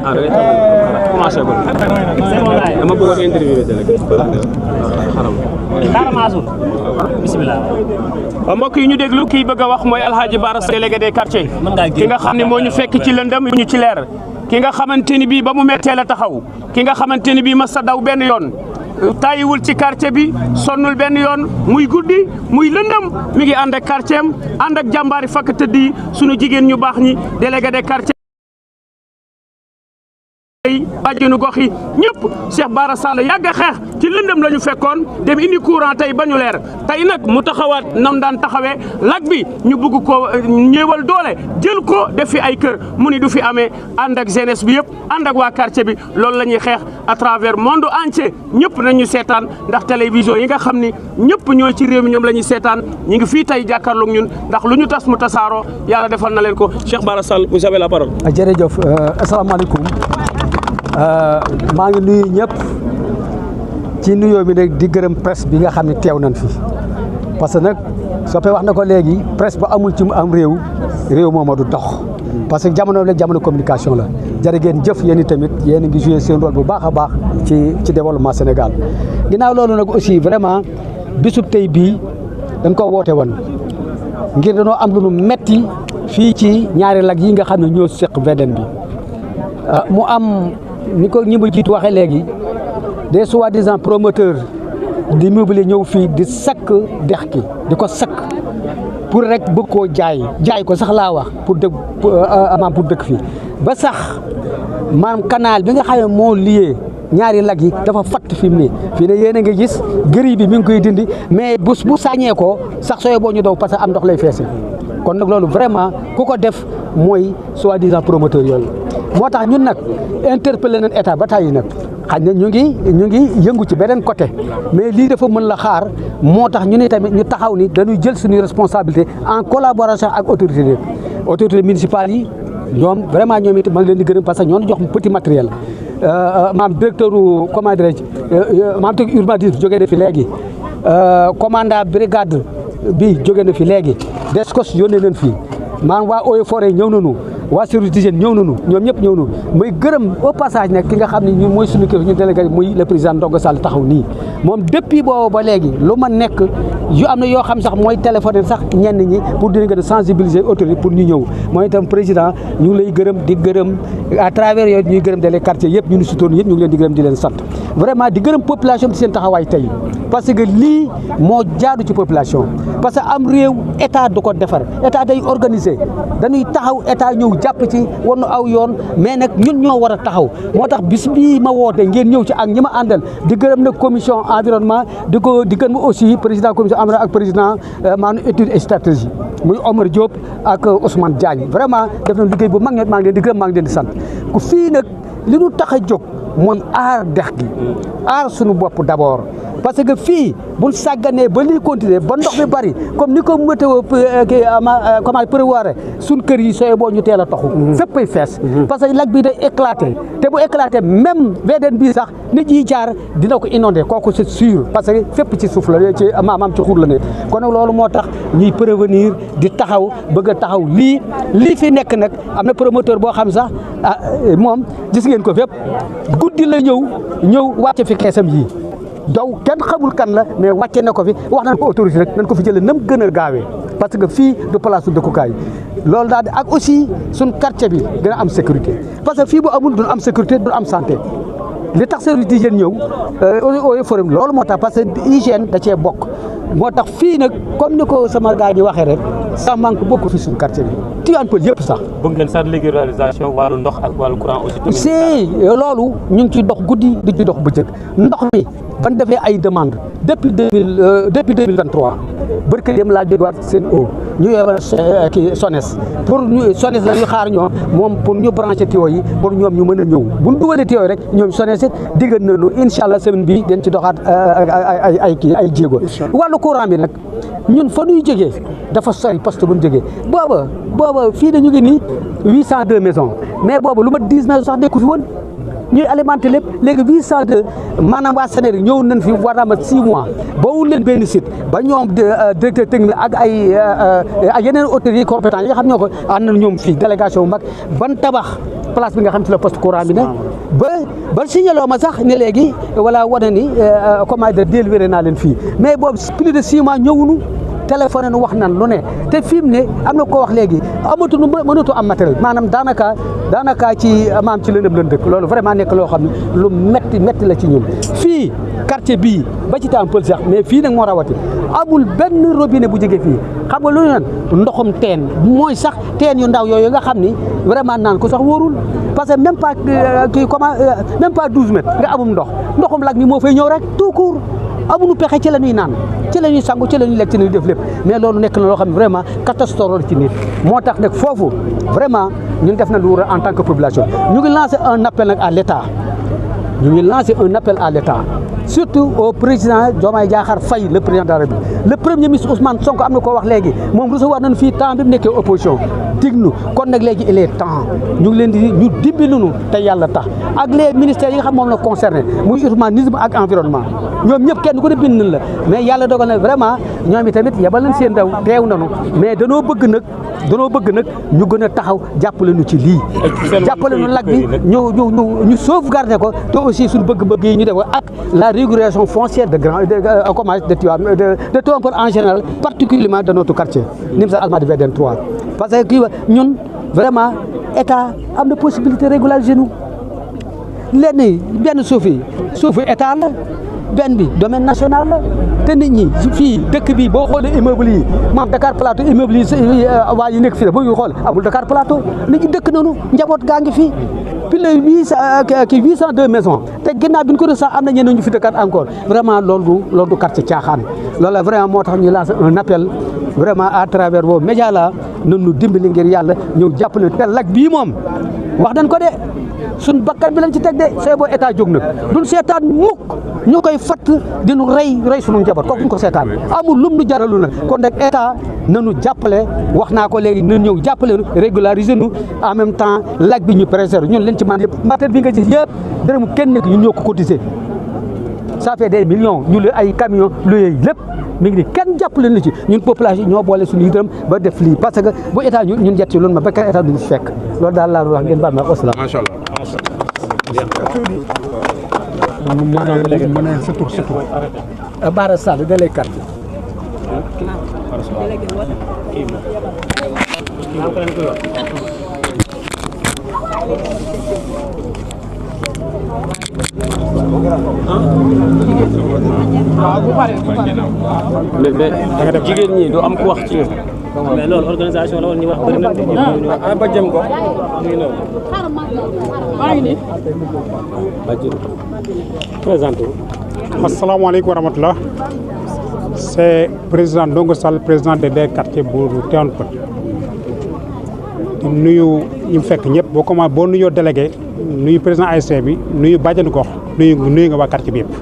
ah da ngay commencé ko dama bëggoon interview délégué bismillah. mbokk yi ñu déglu kii bëgg a wax mooy Alhaji Bara Sall délégué des quartiers ki nga xam ne moo ñu fekk ci lëndëm ñu ci leer ki nga xamante ni bii ba mu mettee la taxaw ki nga xamante ni bii mas sa daw benn yoon tàyyiwul ci quartier bi sonnul benn yoon muy guddi muy lëndëm mi ngi ànd ak quartier am ànd ak jàmbaari fakk tëdd yi sunu jigéen ñu baax ñi délégué des quartiers bàjjenu gox yi ñëpp Cheikh Bara Sall yàgg a xeex ci lëndëm la ñu fekkoon dem indi courant tey ba ñu leer tey nag mu taxawaat nam daan taxawee lag bi ñu bugg ko ñëwal doole jël ko def fi ay kër mu ni du fi amee ànd ak jeunesse bi yëpp ànd ak waa quartier bi loolu la ñuy xeex à travers monde entier ñëpp nañu seetaan ndax télévision yi nga xam ni ñëpp ñooy ci réew mi ñoom la ñuy seetaan ñu ngi fii tey jàkkaarloog ñun ndax lu ñu tas mu tasaaroo yàlla defal na leen ko Cheikh Bara Sall vous avez la parole. jërëjëf asalaamaaleykum. maa ngi nuyu ñëpp ci nuyoo bi nag di gërëm presse bi nga xam ne teew nañ fi parce que nag soppe wax na ko léegi presse ba amul ci am réew mooma du dox parce que jamono la jamono communication la jërë ngeen jëf yéen tamit yéen a ngi joué seen rôle bu baax a baax ci développement Sénégal ginnaaw loolu nag aussi vraiment bisub tey bii dañ ko woote woon ngir dañoo am lu nu metti fii ci ñaari lag yi nga xam ne ñoo seq VDN bi mu am ni ko ñi ma jiitu waxee léegi des soi-disant promoteurs d'immobilier ñëw fii di sakk dex ki di ko sakk pour rek bëgg koo jaay ko sax laa wax pour dëkk fii ba sax maanaam canal bi nga xam ne moo lié ñaari lag yi dafa fatt fi mu ne fii ne yéen a ngi gis gëri bi mi ngi koy dindi mais bu sañee ko sax sooy boo ñu daw parce que am ndox lay feese kon nag loolu vraiment ku ko def mooy soi-disant promoteur yooyu moo tax ñun nag interpellé nañ état ba tàyyi nag xañ na ñu ngi yëngu ci beneen côté mais lii dafa mën la xaar moo tax ñu ne tamit ñu taxaw ni dañuy jël suñuy responsabilité en collaboration ak autorités municipales yi ñoom vraiment ñoom it ma ngi leen di gërëm parce que ñoo jox petit matériel maam directeur comment dirais-je maam teg urbanisme jógee na fi léegi commandant brigade bi jógee na fi léegi DSCOS yónnee nañ fii maanaam waa Eaux et Forêts ñëw nañu waa service d'hygiène ñëw nañu ñoom ñëpp ñëw nañu muy gërëm au passage nag ki nga xam ne ñun mooy suñu kër ñu délégué muy le président Ndongo Sall taxaw nii moom depuis boobu ba léegi lu ma nekk yu am na yoo xam sax mooy téléphoné sax ñenn ñi pour dina gën a sensibiliser autorité pour ñu ñëw mooy itam président ñu ngi lay gërëm di gërëm à travers yooyu ñuy gërëm les quartiers yëpp ñu ngi sutoon yëpp ñu ngi leen di gërëm di leen sant vraiment di gërëm population bi seen taxawaay tey parce que lii moo jaadu ci population parce que am réew état du ko defar état day organiser dañuy taxaw état ñëw jàpp ci war na aw yoon mais nag ñun ñoo war a taxaw moo tax bis bii ma woote ngeen ñëw ci ak ñi ma àndal di gërëm nag commission environnement di gërëm aussi président commission environnement ak président maanaam étude et stratégie muy Omar Diop ak Ousmane Diagne vraiment def na liggéey bu mag ñoo maa ngi leen di gërëm maa ngi leen di sant ku fii nag li ñu tax a jóg mooy aar dex gi aar suñu bopp d'abord parce que fii buñ sàgganee ba lii continuer ba ndox mi bari comme ni ko météo comment prévoir suñ kër yi sooy boo ñu teel a toxu féppay fees parce que lac bi day éclaté te bu éclaté même VDN bii sax nit yi jaar dina ko inondé kooku c'est sûr parce que fépp ci suuf la ci maanaam ci xur la ne kon nag loolu moo tax ñuy prévenir di taxaw bëgg a taxaw lii fi nekk nag am na promoteur boo xam sax moom gis ngeen ko fépp guddi la ñëw wàcce fi keesam yii daw kenn xamul kan la mais wàcce na ko fi wax nañ ko autorité rek nañ ko fi jëlee nam gën a gaawee parce que fii du place su dëkkukaay loolu daal ak aussi suñ quartier bi gën a am sécurité parce que fii bu amul duñ am sécurité duñ am santé li tax service d'hygiène ñëw Eaux et Forêts loolu moo tax parce que hygiène da cee bokk moo tax fii nag comme ni ko sama gars yi waxee rek ça manque beaucoup fii suñu quartier bi Tivaouane Peulh yëpp sax. bëgg ngeen sax régularisation wàllu ndox ak wàllu courant aussi. si loolu ñu ngi ciy dox guddi di ci dox bëccëg ndox mi ban defee ay demande depuis 2023 barke dem laa jógewaat seen eau ñu yore kii SONES pour ñu SONES la ñu xaar ñoom moom pour ñu branché tuyau yi pour ñoom ñu mën a ñëw bu ñu dugalee tuyau yi rek ñoom SONES it diggal nañu incha allah semaine bii dañ ci doxaat ay jéego. wàllu courant bi nag ñun fa ñuy jógee dafa sori poste bu ñu jógee booba fii de ñu ngi nii 802 maisons mais booba lu ma 10 maisons sax nekku fi woon ñuy alimenté lépp léegi 802 maanaam waa Sénégal ñëw nañ fi war naa mat 6 mois ba wul leen benn site ba ñoom directeur technique ak ay yeneen autorités compétents yi nga xam ñoo ko ànd na ñoom fii délégation bu mag ban tabax place bi nga xam ci la poste courant bi ne ba signaloo ma sax ne léegi wala wane ni comment dire délibéré naa leen fii mais boobu plus de 6 mois ñëwunu téléphoné nu wax nan lu ne te fi mu ne am na ko wax léegi amatuñu mënatu am matériel maanaam daanaka ci maam ci lëndëm lën dëkk loolu vraiment nekk loo xam ne lu metti la ci ñun fii quartier bii ba ci Tivaouane Peulh sax mais fii nag moo rawati amul benn robinet bu jóge fii xam nga lu ñu naan ndoxum teen mooy sax teen yu ndaw yooyu nga xam ni vraiment naan ko sax wóorul parce que même pas même pas 12 mètres nga amum ndoxum lag mi moo fay ñëw rek tout court amuñu pexe ci la ñuy naan ci la ñuy sangu ci la ñuy lekk ci la ñuy def lépp mais loolu nekk na loo xam ne vraiment catastrophe ci nit moo tax nag foofu vraiment ñun def na lu war en tant que population ñu ngi lancé un appel nag à l'État surtout au président Diomaye Diakhar Faye le président de la République le premier ministre Ousmane Sonko am na koo wax léegi moom recevoir nañu fii temps bi mu nekkee opposition dignu kon nag léegi il est temps ñu ngi leen di ñu dimbalinu te yàlla tax ak les ministères yi nga xam moom la concerné muy urbanisme ak environnement ñoom ñëpp kenn ku ne bind nañ la mais yàlla dogal na vraiment ñoom i tamit yebal nañ seen ndaw teew nañu mais danoo bëgg nag ñu gën a taxaw jàppale nu ci lii jàppale nu lag bi ñu sauvegarder ko te aussi suñu bëgg-bëgg yi ñu def ak la régulation foncière de Tivaouane en général particulièrement de notre quartier Nimzatt Almadies VDN 3 parce que kii ñun vraiment état am na possibilité régulariser nu lenn benn suufu état la benn bi domaine national la te nit ñi fii dëkk bi boo xoolee immeuble yi maam Dakar Plateau immeuble yi waa yi nekk fii la boo ñu xool amul Dakar Plateau nit ñi dëkk nañu njaboot gaa ngi fii puis le 802 maisons te ginnaaw bi ñu ko def sax am na ñeneen ñu fi dëkkaat encore vraiment loolu du quartier caaxaan loolu la vraiment moo tax ñu lancé un appel vraiment à travers vos médias là nañu dimbali ngir yàlla ñëw jàppale te lag bii moom wax nañ ko de suñ bakkan bi lañ ci teg de c'est boo état jóg nag duñ seetaan mukk ñu koy fatt dinu rey sunu njaboot kooku ñu ko seetaan amul lum nu jaralu nag kon nag état nanu jàppale wax naa ko léegi nañ ñëw jàppale nu régulariser nu en même temps lag bi ñu préserver ñun leen ci man yëpp matériel bi nga gis yëpp dërëmu kenn nekk ñun ñoo ko cotiser ça fait des millions ñu lu ay camions lu yooyu lépp mi ngi ni kenn jàppale na ci ñun population ñoo boole suñu dërëm ba def lii parce que bu état ñun jet ci loolu ma ba kenn état duñu fekk loolu daal laa wax ngeen baal ma wasalaam. Macha Allah. Bara Sall délégué quartier. mais jigéen ñi du am ku wax ci ñoom. mais loolu organisation la woon ñu wax bëri na ba jëm ko. présenté asalaamaaleykum wa rahmatulah c'est président Ndongo Sall président des délégués quartier bu Tivaouane Peulh di nuyu ñu fekk ñëpp boo nuyoo délégué nuyu président ASC bi nuyu bàjjenu gox nuyu nga waa quartier bi yëpp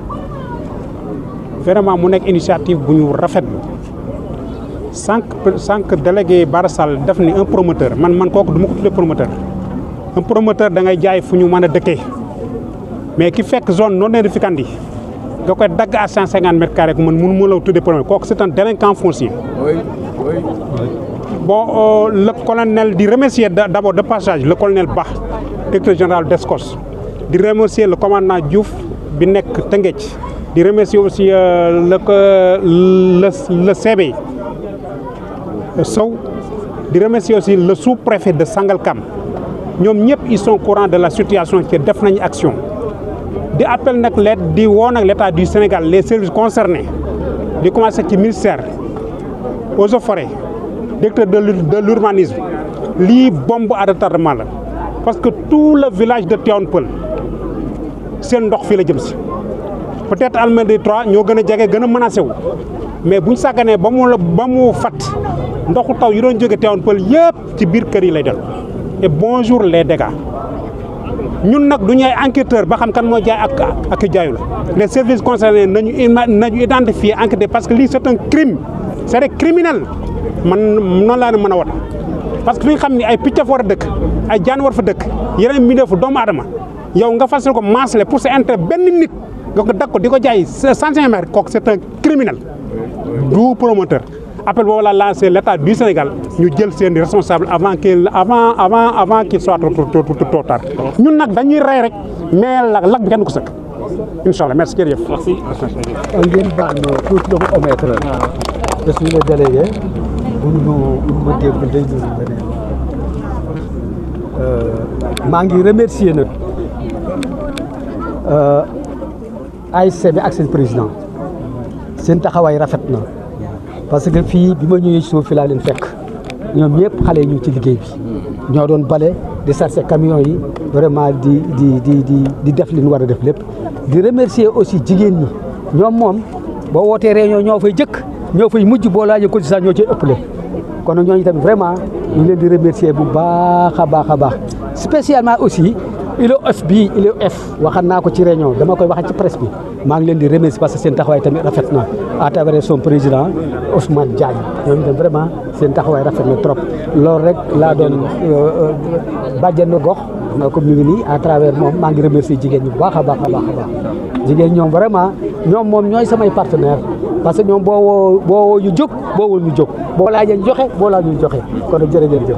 vraiment mu nekk initiative bu ñu rafetlu sànq délégué Bara Sall def ni un promoteur man kooku du ma ko tuddee promoteur un promoteur da ngay jaay fu ñu mën a dëkkee mais ki fekk zone non aedificandi yi nga koy dagg à 150 mètres carrés ku man mënu ma la tuddee promoteur kooku c'est un délinquant foncier. Bon, le colonel dit remercier d'abord de passage le colonel Ba, directeur général d'Escos, de remercier le commandant Diouf bi nekk Tëngéej, de remercier aussi le CB Sow, de remercier aussi le sous-préfet de Sangalkam. ñoom ñëpp ils sont au courant de la situation qui def nañu action. di appel nag l'aide di woo nag l'État du Sénégal les services concernés di commencer ci ministère eaux et forêts directeur de l'urbanisme lii bombe à retardement la parce que tout le village de Tivaouane Peulh seen ndox fii la jëm si peut-être Almadies 3 ñoo gën a jege gën a menacé wu mais buñ sàgganee ba mu fat ndoxu taw yi doon jóge Tivaouane Peulh yëpp ci biir kër yi lay del et bonjour les dégâts ñun nag du ñu ay enquêteur ba xam kan moo jaay ak jaayu la les services concernés nañu identifier enquêter parce que lii c'est un crime c'est des criminels man noonu laa ne mën a wat parce que fi nga xam ni ay picc fa war a dëkk ay jaan war fa dëkk yeneen mbindeefu doomu aadama yow nga fas ko maasale pour sa intérêt benn nit nga ko dag ko di ko jaay 105 mètres kooku c'est un criminel du promoteur. Appel boobu la lancé l'État du Sénégal ñu jël seen responsable avant qu'il soit trop tard ñun nag dañuy rey rek mais lak bi kenn ko sëkk incha allah merci jërëjëf. merci. ngeen baal ma tuuti la ko omettre je suis le délégué bu ma dégg day dund beneen maa ngi remercier nag ASC bi ak seen président seen taxawaay rafet na parce que fii bi ma ñëwee suuf fi laa leen fekk ñoom ñëpp xale yi ñu ci liggéey bi ñoo doon bale di charger camion yi vraiment di def li ñu war a def lépp di remercier aussi jigéen ñi ñoom moom boo wootee réunion ñoo fay jëkk ñoo fay mujj boo laajee cotisation ñoo ciy ëppale kon ñooñu tamit vraiment ñu leen di remercier bu baax a baax a baax spécialement aussi ILOF bii ILOF waxan naa ko ci réunion dama koy waxee ci presse bi maa ngi leen di remercier parce que seen taxawaay tamit rafet na à travers son président Ousmane Diagne ñoom itam vraiment seen taxawaay rafet na trop loolu rek laa doon bàjjenu gox comme ñu ngi nii à travers moom maa ngi remercier jigéen ñi bu baax a baax a baax a baax jigéen ñoom vraiment ñoom moom ñooy samay partenaire parce que ñoom boo woo ñu jóg boo woo ñu jóg boo laajee ñu joxe boo laajee ñu joxe kon nag jërëjëf.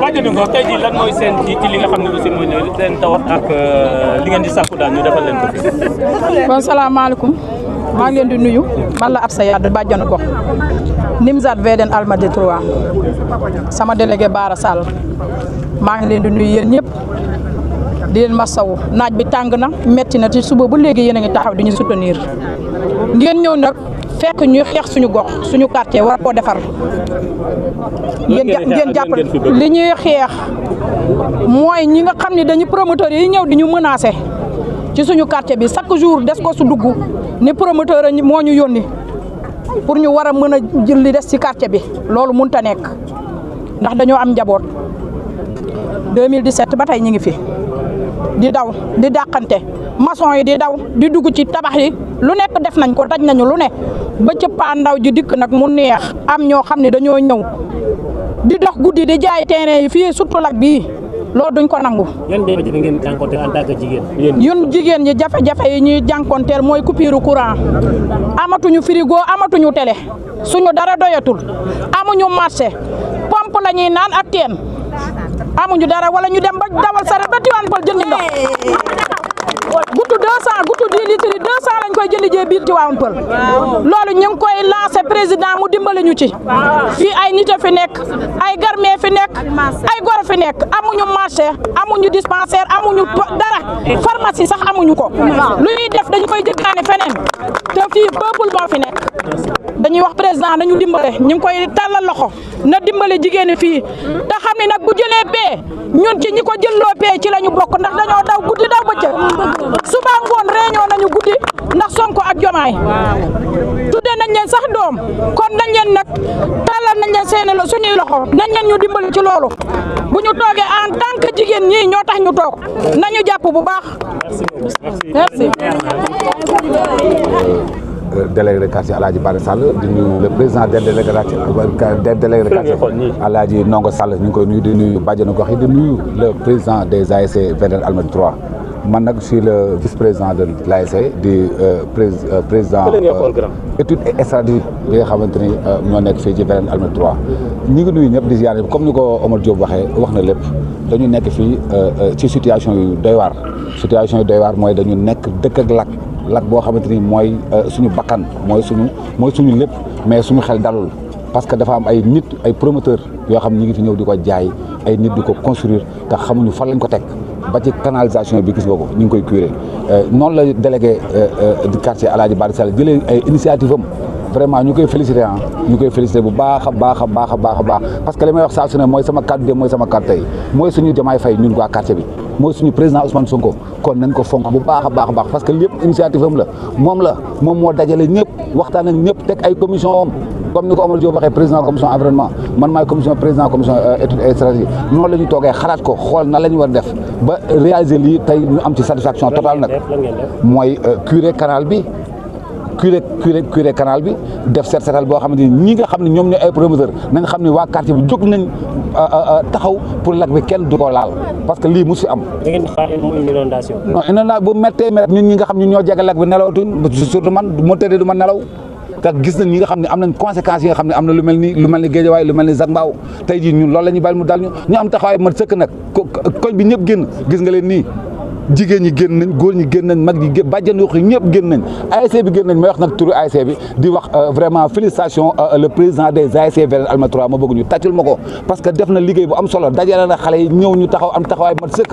bàjjenu ko tey jii lan mooy seen ci li nga xam ne aussi mooy seen tawat ak li ngeen di sàkku daal ñu defal leen ko fi. bon salaamaaleykum maa ngi leen di nuyu man la Absa Yade bàjjenu gox Nimzat VDN Almadies 3 sama délégué Bara Sall maa ngi leen di nuyu yéen ñëpp di leen masawu naaj bi tàng na metti na ci suba bu léegi yéen a ngi taxaw di ñu soutenir ngeen ñëw nag fekk ñu xeex suñu gox suñu quartier war koo defar ngeen jàpp li ñuy xeex mooy ñi nga xam ne dañu promoteur yi ñëw di ñu menacer ci suñu quartier bi chaque jour des ko su dugg ni promoteur moo ñu yónni pour ñu war a mën a jël li des ci quartier bi loolu mënut a nekk ndax dañoo am njaboot 2017 ba tey ñu ngi fi di daw di dàqante maçon yi di daw di dugg ci tabax yi lu nekk def nañ ko daj nañu lu ne ba cëppaa ndaw ji dikk nag mu neex am ñoo xam ne dañoo ñëw di dox guddi di jaay terrain yi fii surtout lak bii loolu duñ ko nangu. yan jafe-jafe ngeen jànkonteel en tant que jigéen. ñun jigéen ñi jafe-jafe yi ñuy jànkonteel mooy coupure courant amatuñu frigo amatuñu télé suñu dara doyatul amuñu marché pompe la ñuy naan ak teen amuñu dara wala ñu dem ba dawal saret ba Tivaouane Peulh jëndi ndox guttu 200 guttu 10 litres yi 200 lañ koy jëndi jee biir Tivaouane Peulh loolu ñu ngi koy lancé président mu dimbali ñu ci fii ay nit a fi nekk ay garmee fi nekk ay goro fi nekk amuñu marché amuñu dispensaire amuñu dara pharmacie sax amuñu ko lu ñuy def dañu koy jëggaani feneen te fii peuple moo fi nekk dañuy wax président nañu dimbale ñu ngi koy tàllal loxo na dimbale jigéen fii te xam ne nag bu jëlee pee ñun ci ñi ko jëlloo pee ci la ñu bokk ndax dañoo daw guddi daw bëccëg suba ngoon réunion nañu guddi ndax Sonko ak Jomaay tudde nañ leen sax doom kon nañ leen nag tàllal nañ leen seen suñuy loxo nañ leen ñu dimbali ci loolu bu ñu toogee en tant que jigéen ñii ñoo tax ñu toog nañu jàpp bu baax merci. délégué de quartier Alaaji Bara Sall di nuyu le président des délégués de quartier Alaaji Ndongo Sall ñu ngi koy nuyu di nuyu bàjjenu gox yi di nuyu le président des ASC VDN Almadies 3 man nag je suis le vice-président de l'ASC di président étude et stratégie bi nga xamante ni ñoo nekk fii ci VDN Almadies 3 ñi ngi nuyu ñëpp di ziar comme ni ko Omar Diop waxee wax na lépp dañu nekk fii ci situation yu doy waar mooy dañu nekk dëkk ak lak lac boo xamante ni mooy suñu bakkan mooy suñu lépp mais suñu xel dalul parce que dafa am ay nit ay promoteurs yoo xam ne ñi ngi fi ñëw di ko jaay ay nit di ko construire te xamuñu fan lañ ko teg ba ci canalisation bi gis nga ko ñu ngi koy curé noonu la délégué du quartier Alaaji Bari Sall jëlee ay initiative am vraiment ñu koy félicité ñu koy félicité bu baax a baax parce que li may wax saa su ne mooy sama kàddu de mooy sama kàddu tey mooy suñu Diomaye Faye ñun waa quartier bi mooy suñu président Ousmane Sonko kon nañ ko fonk bu baax a baax parce que lépp initiative am la moom moo dajale ñëpp waxtaan ak ñëpp teg ay commission am comme ni ko Omar Diop waxee président commission environnement man maay président commission études et stratégie noonu la ñu toogee xalaat ko xool na la ñu war def ba réaliser lii tey ñu am ci satisfaction totale nag mooy curé canal bi curé canal bi def setal boo xamante ni ñi nga xam ne ñoom ñooy ay promoteur nañ xam ne waa quartier bi jóg nañ taxaw pour lac bi kenn du ko laal parce que lii mu si am. da ngeen di xaar inondation. non inondation bu méttee ñun ñi nga xam ne ñoo jege lac bi nelawatuñ surtout man bu ma tëddee du ma nelaw. te gis nañ ñi nga xam ne am nañ conséquences yi nga xam ne am na lu mel ni Guédiawaye lu mel ni Zac Mbao tey jii ñun loolu la ñuy bàyyi mu dal ñu am taxawaay mat sëkk nag koñ bi ñëpp génn gis nga leen nii jigéen ñi génn nañ góor ñi génn nañ mag ñi bàjjan yoo xam ñëpp génn nañ ASC bi génn nañ may wax nag turu ASC bi di wax vraiment félicitations le président des ASC Védène Almadies 3 ma bëgg ñu tàccul ma ko parce que def na liggéey bu am solo dajale na xale yi ñëw ñu taxaw am taxawaay mat sëkk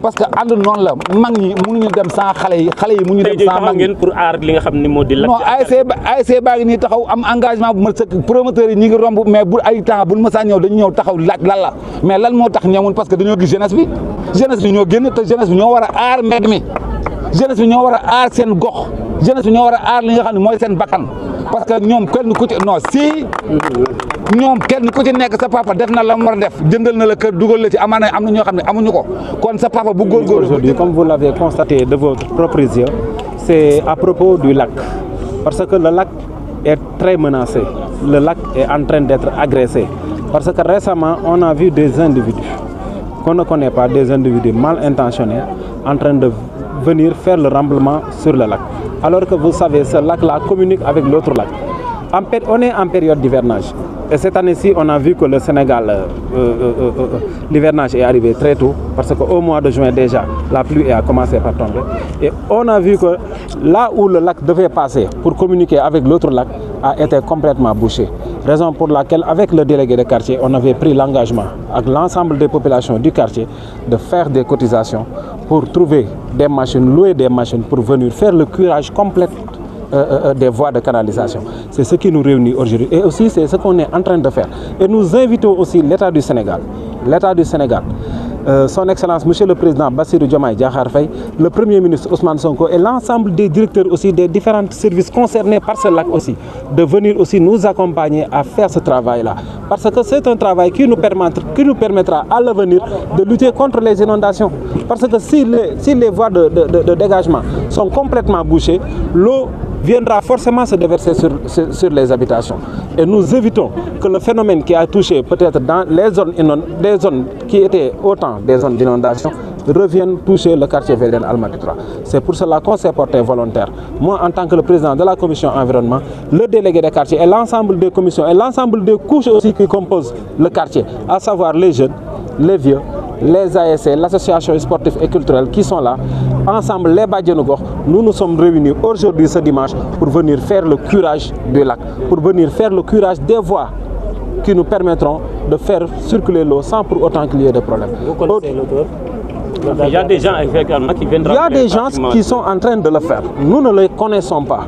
parce que ànd noonu la mag ñi mënuñu dem sans xale yi mënuñu dem sans mag ñi pour aar li nga xam ni moo di non ASC baa ngi nii taxaw am engagement bu mat sëkk promoteurs yi ñi ngi romb mais bu ay temps buñ mësaa ñëw dañu ñëw taxaw laaj lan la mais lan moo tax ñëwul parce que dañoo gis jeunesse bi ñoo génn te jeunesse bi ñoo war a aar mbedd mi jeunesse bi ñoo war a aar seen gox jeunesse bi ñoo war a aar li nga xam ne mooy seen bakkan parce que ñoom kenn ku ci ñoom kenn ku ci nekk sa papa def na la mu war a def jëndal na la kër dugal la ci amaana am na ñoo xam ne amuñu ko kon sa papa bu góorgóorlu. Aujourd'hui, comme vous l'avez constaté de votre propres yeux, c'est à propos du lac parce que le lac est très menacé, le lac est en train d'être agressé parce que récemment on a vu des individus qu'on ne connaît pas, des individus mal intentionnés en train de venir faire le remblement sur le lac. Alors que vous savez, ce lac-là communique avec l'autre lac. On est en période d'hivernage. Et cette année-ci, on a vu que le Sénégal, l'hivernage est arrivé très tôt, parce qu'au mois de juin déjà, la pluie a commencé par tomber. Et on a vu que là où le lac devait passer pour communiquer avec l'autre lac a été complètement bouché. Raison pour laquelle, avec le délégué de quartier, on avait pris l'engagement avec l'ensemble des populations du quartier de faire des cotisations pour trouver des machines, louer des machines pour venir faire le curage complet des voies de canalisation. C'est ce qui nous réunit aujourd'hui et aussi c'est ce qu'on est en train de faire. Et nous invitons aussi l'État du Sénégal, son Excellence Monsieur le Président Bassirou Diomaye Diakhar Faye, le Premier ministre Ousmane Sonko et l'ensemble des directeurs aussi des différents services concernés par ce lac aussi, de venir aussi nous accompagner à faire ce travail-là. Parce que c'est un travail qui nous permettra à l'avenir de lutter contre les inondations. Parce que si les voies de dégagement sont complètement bouchées, l'eau viendra forcément se déverser sur les habitations. Et nous évitons que le phénomène qui a touché peut-être dans les zones, des zones qui étaient autant des zones d'inondation revienne toucher le quartier Védène Almadies 3. C'est pour cela qu'on s'est porté volontaire. Moi, en tant que le président de la commission environnement, le délégué des quartiers et l'ensemble des commissions et l'ensemble des couches aussi qui composent le quartier, à savoir les jeunes, les vieux, les ASC, l'association sportive et culturelle qui sont là, ensemble les Badjanogor, nous nous sommes réunis aujourd'hui ce dimanche pour venir faire le curage du lac, pour venir faire le curage des voies qui nous permettront de faire circuler l'eau sans pour autant qu'il y ait de problème. Vous connaissez l'auteur? Il y a des gens qui viennent. Il y a des gens qui sont en train de le faire. Nous ne les connaissons pas.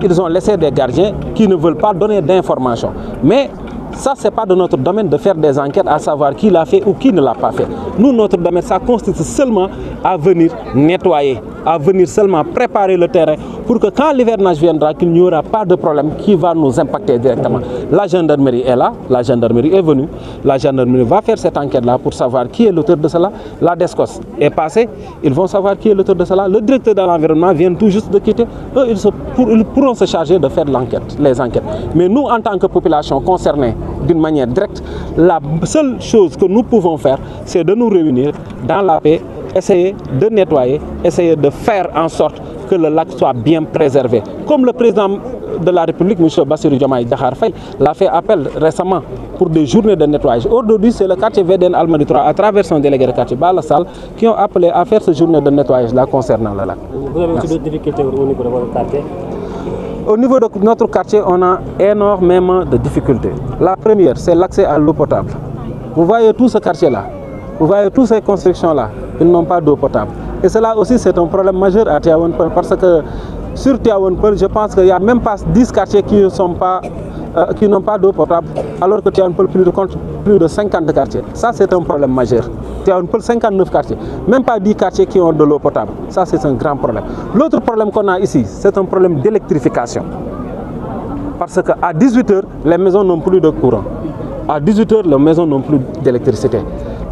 Ils ont laissé des gardiens qui ne veulent pas donner d'informations. Mais ça, ce n'est pas de notre domaine de faire des enquêtes à savoir qui l'a fait ou qui ne l'a pas fait. Nous, notre domaine, ça consiste seulement à venir nettoyer, à venir seulement préparer le terrain pour que quand l'hivernage viendra, qu'il n'y aura pas de problème qui va nous impacter directement. La gendarmerie est là, la gendarmerie est venue, la gendarmerie va faire cette enquête-là pour savoir qui est l'auteur de cela. La DESCOS est passée, ils vont savoir qui est l'auteur de cela. Le directeur de l'environnement vient tout juste de quitter. Eux, ils pourront se charger de faire les enquêtes. Mais nous, en tant que population concernée, d'une manière directe, la seule chose que nous pouvons faire, c'est de nous réunir dans la paix, essayer de nettoyer, essayer de faire en sorte que le lac soit bien préservé. Comme le président de la République, M. Bassirou Diomaye Diakhar Faye, l'a fait appel récemment pour des journées de nettoyage. Aujourd'hui, c'est le quartier VDN Almadies 3, à travers son délégué de quartier Bala Sall, qui ont appelé à faire ce journée de nettoyage-là concernant le lac. Vous avez aussi d'autres difficultés au niveau de votre quartier? Au niveau de notre quartier, on a énormément de difficultés. La première, c'est l'accès à l'eau potable. Vous voyez tout ce quartier-là, vous voyez toutes ces constructions-là, ils n'ont pas d'eau potable. Et cela aussi, c'est un problème majeur à Tivaouane Peulh, parce que sur Tivaouane Peulh, je pense qu'il n'y a même pas 10 quartiers qui n'ont pas d'eau potable, alors que Tivaouane Peulh compte plus de 50 quartiers. Ça, c'est un problème majeur. Tivaouane Peulh, 59 quartiers, même pas 10 quartiers qui ont de l'eau potable. Ça, c'est un grand problème. L'autre problème qu'on a ici, c'est un problème d'électrification. Parce qu'à 18 h, les maisons n'ont plus de courant. À 18 h, les maisons n'ont plus d'électricité.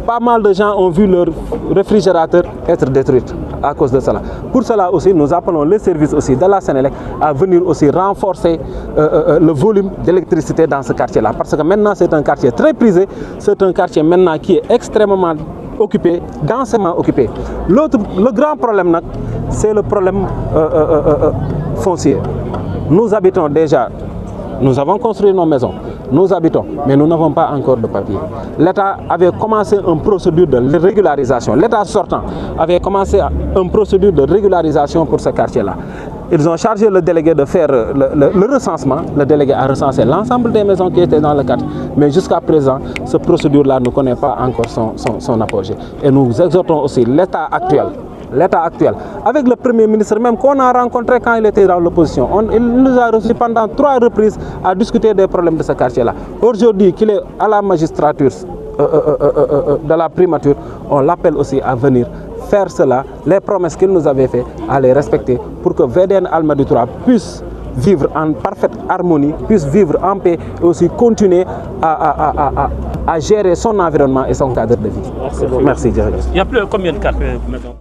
Pas mal de gens ont vu leur réfrigérateur être détruit à cause de cela. Pour cela aussi, nous appelons les services aussi de la Sénélec à venir aussi renforcer le volume d'électricité dans ce quartier-là. Parce que maintenant, c'est un quartier très prisé, c'est un quartier maintenant qui est extrêmement occupé, densément occupé. Le grand problème, c'est le problème foncier. Nous habitons déjà, nous avons construit nos maisons, nous habitons, mais nous n'avons pas encore de papier. L'État avait commencé une procédure de régularisation. L'État sortant avait commencé une procédure de régularisation pour ce quartier-là. Ils ont chargé le délégué de faire le recensement. Le délégué a recensé l'ensemble des maisons qui étaient dans le quartier. Mais jusqu'à présent, cette procédure-là ne connaît pas encore son apogée. Et nous exhortons aussi l'État actuel, avec le Premier ministre même qu'on a rencontré quand il était dans l'opposition. Il nous a reçus pendant 3 reprises à discuter des problèmes de ce quartier-là. Aujourd'hui, qu'il est à la magistrature de la primature, on l'appelle aussi à venir faire cela, les promesses qu'il nous avait faites, à les respecter pour que VDN Almadies 3 puisse vivre en parfaite harmonie, puisse vivre en paix et aussi continuer à gérer son environnement et son cadre de vie. Merci beaucoup. Merci, Djerry. Il y a plus combien de quartiers maintenant?